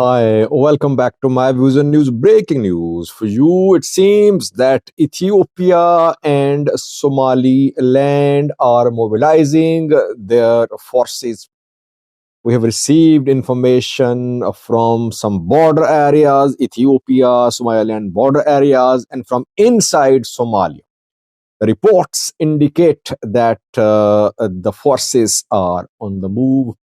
Hi, welcome back to my views and news. Breaking news for you. It seems that Ethiopia and Somaliland are mobilizing their forces. We have received information from some border areas, Ethiopia, Somaliland border areas, and from inside Somalia. The reports indicate that the forces are on the move.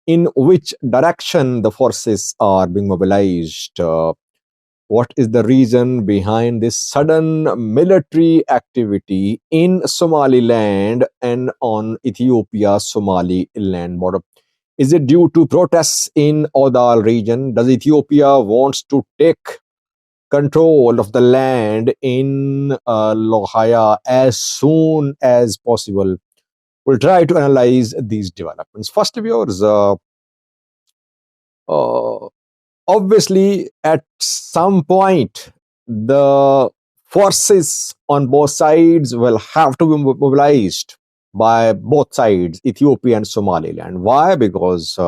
In which direction the forces are being mobilized? What is the reason behind this sudden military activity in Somaliland and on Ethiopia Somaliland border? Is it due to protests in Odal region? Does Ethiopia wants to take control of the land in Lohaya as soon as possible? We'll try to analyze these developments. First, viewers, uh, obviously at some point the forces on both sides will have to be mobilized by both sides, Ethiopia and Somaliland. Why? Because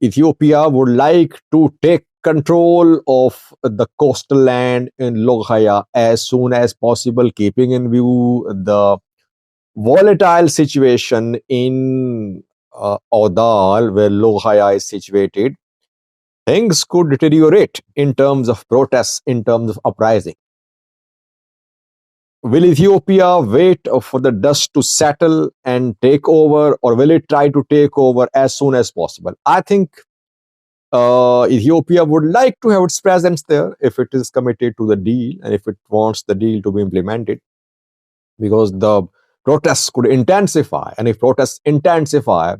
Ethiopia would like to take control of the coastal land in Loghaya as soon as possible, keeping in view the volatile situation in Odal, where Loghaya is situated. Things could deteriorate in terms of protests, in terms of uprising. Will Ethiopia wait for the dust to settle and take over, or will it try to take over as soon as possible? I think Ethiopia would like to have its presence there if it is committed to the deal and if it wants the deal to be implemented, because the protests could intensify. And if protests intensify,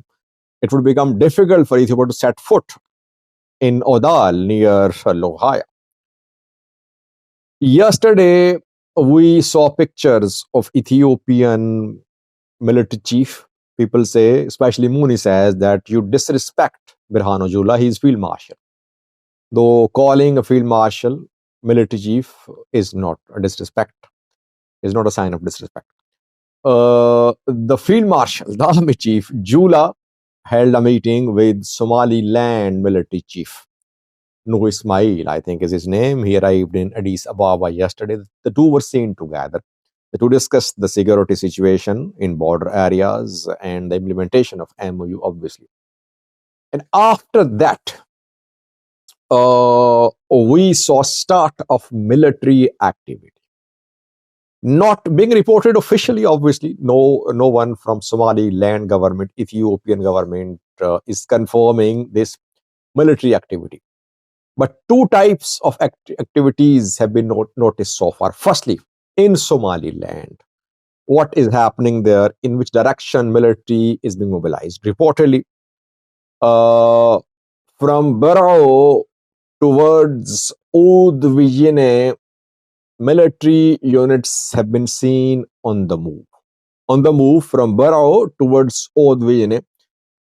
it would become difficult for Ethiopia to set foot in Odal near Lohaya. Yesterday, we saw pictures of Ethiopian military chief. People say, especially Mooney says, that you disrespect Birhanu Jula. He's field marshal. Though calling a field marshal military chief is not a disrespect, is not a sign of disrespect. The field marshal, the army chief, Jula, held a meeting with Somaliland military chief. Nuh Ismail, I think is his name. He arrived in Addis Ababa yesterday. The two were seen together to discuss the security situation in border areas and the implementation of MOU, obviously. And after that, we saw start of military activity. Not being reported officially, obviously. No one from Somaliland government, Ethiopian government is confirming this military activity. But two types of activities have been noticed so far. Firstly, in Somaliland, what is happening there, in which direction military is being mobilized. Reportedly, from Barrow towards Udvijine, military units have been seen on the move. On the move from Barrow towards Udvijine,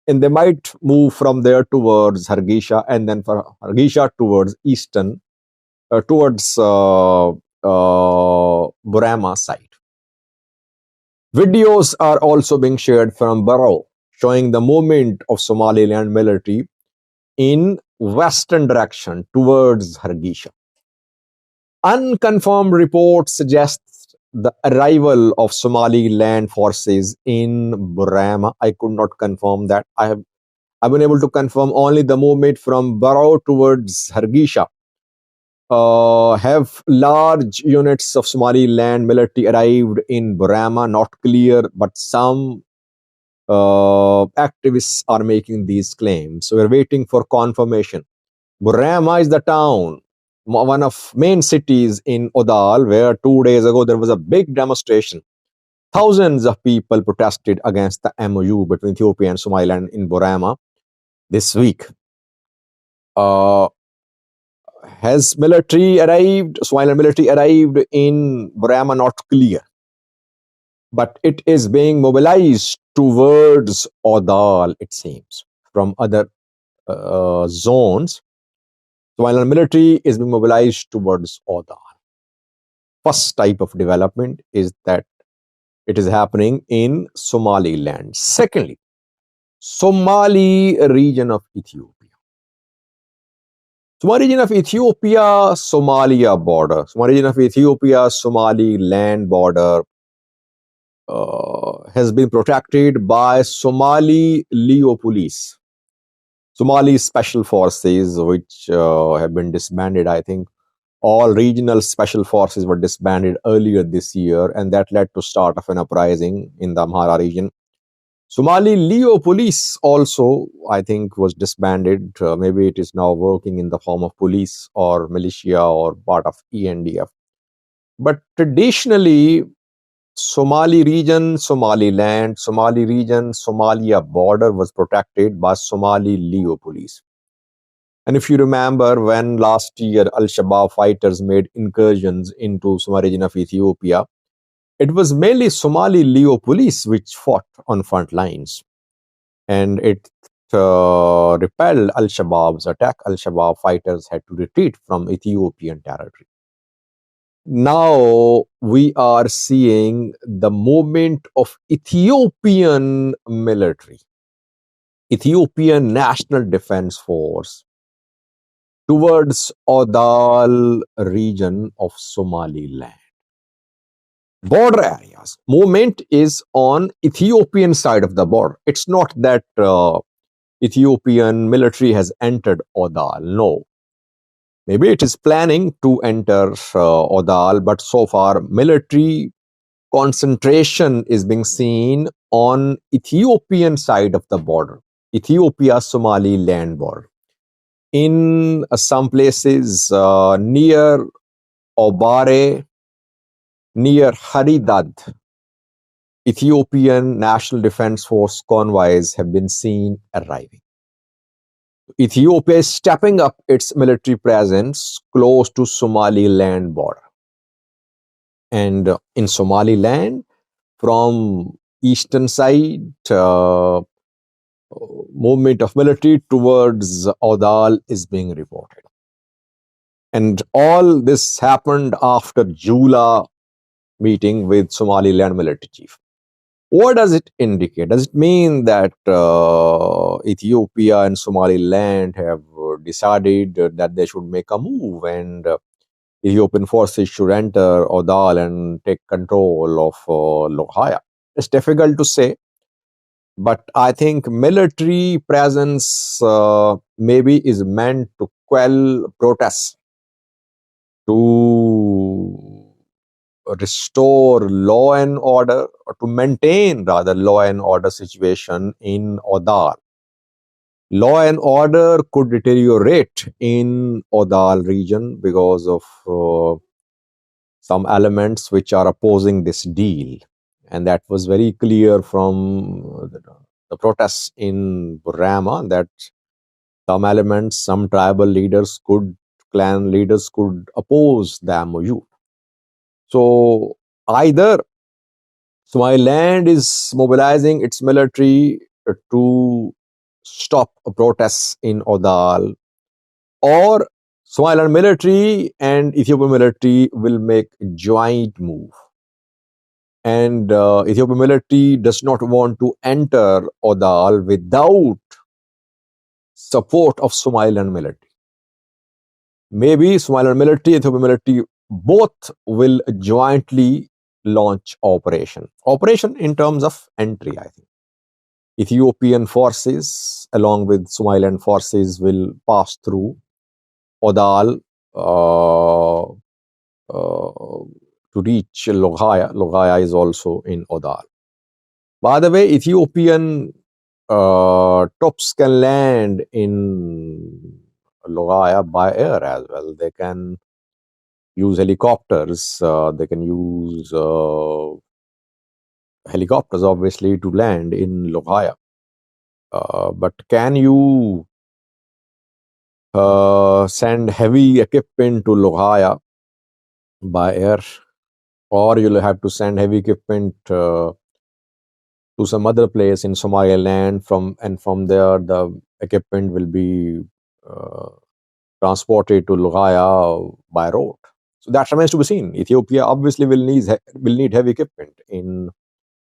and they might move from there towards Hargeisa, and then from Hargeisa towards eastern, towards Burama side. Videos are also being shared from Barrow showing the movement of Somaliland military in western direction towards Hargeisa. Unconfirmed reports suggest the arrival of Somaliland forces in Burama. I could not confirm that. I've been able to confirm only the movement from Barrow towards Hargeisa. Have large units of Somaliland military arrived in Burama? Not clear, but some activists are making these claims. So we're waiting for confirmation. Burama is the town, one of main cities in Odal, where 2 days ago there was a big demonstration. Thousands of people protested against the MOU between Ethiopia and Somaliland in Burama this week. Has military arrived, Somaliland military arrived in Burama? Not clear. But it is being mobilized towards Odal, it seems, from other zones. Somaliland military is being mobilized towards Odal. First type of development is that it is happening in Somaliland. Secondly, Somali region of Ethiopia. Somali region of Ethiopia Somalia border. Somali region of Ethiopia Somaliland border has been protected by Somali Leo police, Somali special forces, which have been disbanded. I think all regional special forces were disbanded earlier this year, and that led to start of an uprising in the Amhara region. Somali Leo police also, I think, was disbanded. Maybe it is now working in the form of police or militia or part of ENDF. But traditionally, Somali region, Somaliland, Somali region, Somalia border was protected by Somali Leo police. And if you remember, when last year Al Shabaab fighters made incursions into Somali region of Ethiopia, it was mainly Somali Leo police which fought on front lines, and it repelled Al Shabaab's attack. Al Shabaab fighters had to retreat from Ethiopian territory. Now we are seeing the movement of Ethiopian military, Ethiopian National Defense Force towards Odal region of Somaliland. Border areas. Movement is on Ethiopian side of the border. It's not that Ethiopian military has entered Odal. No. Maybe it is planning to enter Odal, but so far military concentration is being seen on Ethiopian side of the border, Ethiopia-Somali border. In some places near Obare, near Haridad, Ethiopian National Defense Force convoys have been seen arriving. Ethiopia is stepping up its military presence close to Somaliland border. And in Somaliland, from eastern side, movement of military towards Odal is being reported. And all this happened after Jula meeting with Somaliland military chief. What does it indicate? Does it mean that Ethiopia and Somaliland have decided that they should make a move and Ethiopian forces should enter Odal and take control of Lohaya? It's difficult to say, but I think military presence maybe is meant to quell protests, to restore law and order, or to maintain rather law and order situation in Odal. Law and order could deteriorate in Odal region because of some elements which are opposing this deal, and that was very clear from the protests in Burama that some elements, some tribal leaders could, clan leaders could oppose the MOU. So either Somaliland is mobilizing its military to stop protests in Odal, or Somaliland military and Ethiopian military will make a joint move. And Ethiopian military does not want to enter Odal without support of Somaliland military. Maybe Somaliland military, Ethiopian military, both will jointly launch operation in terms of entry. I think Ethiopian forces along with Somaliland forces will pass through Odal to reach Logaya. Logaya is also in Odal. By the way, Ethiopian troops can land in Logaya by air as well. They can use helicopters. They can use helicopters, obviously, to land in Logaya. But can you send heavy equipment to Logaya by air? Or you'll have to send heavy equipment to some other place in Somaliland, from there the equipment will be transported to Logaya by road. So that remains to be seen. Ethiopia obviously will need heavy equipment, in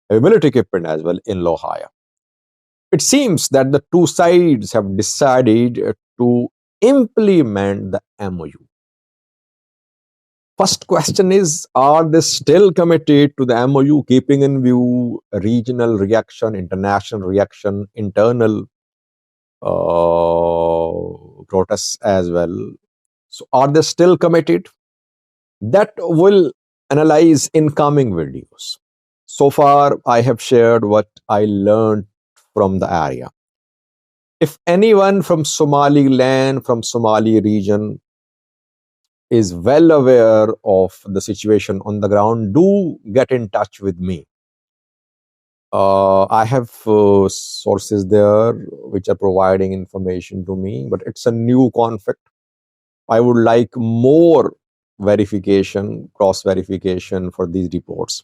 heavy military equipment as well in Logaya. It seems that the two sides have decided to implement the MOU? First question is, are they still committed to the MOU, keeping in view regional reaction, international reaction, internal protests as well? So, are they still committed? That will analyze in coming videos. So far, I have shared what I learned from the area. If anyone from Somaliland, from Somali region, is well aware of the situation on the ground, do get in touch with me. I have sources there which are providing information to me, but it's a new conflict. I would like more verification, cross verification for these reports.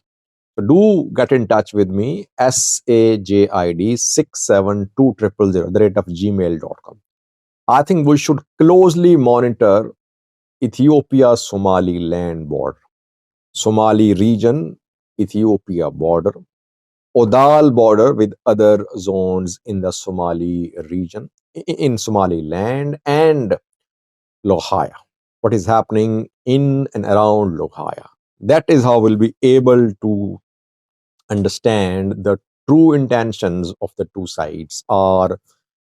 So do get in touch with me, sajid67200 at the rate of gmail.com. I think we should closely monitor Ethiopia Somaliland border, Somali region, Ethiopia border, Odal border with other zones in the Somali region, in Somaliland, and Lohaya. What is happening in and around Lohaya? That is how we'll be able to understand the true intentions of the two sides. Are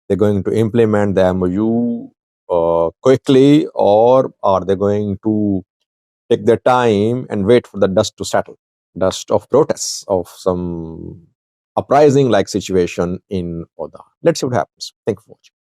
they going to implement the MOU quickly, or are they going to take their time and wait for the dust to settle? Dust of protests, of some uprising like situation in Oda. Let's see what happens. Thank you for watching.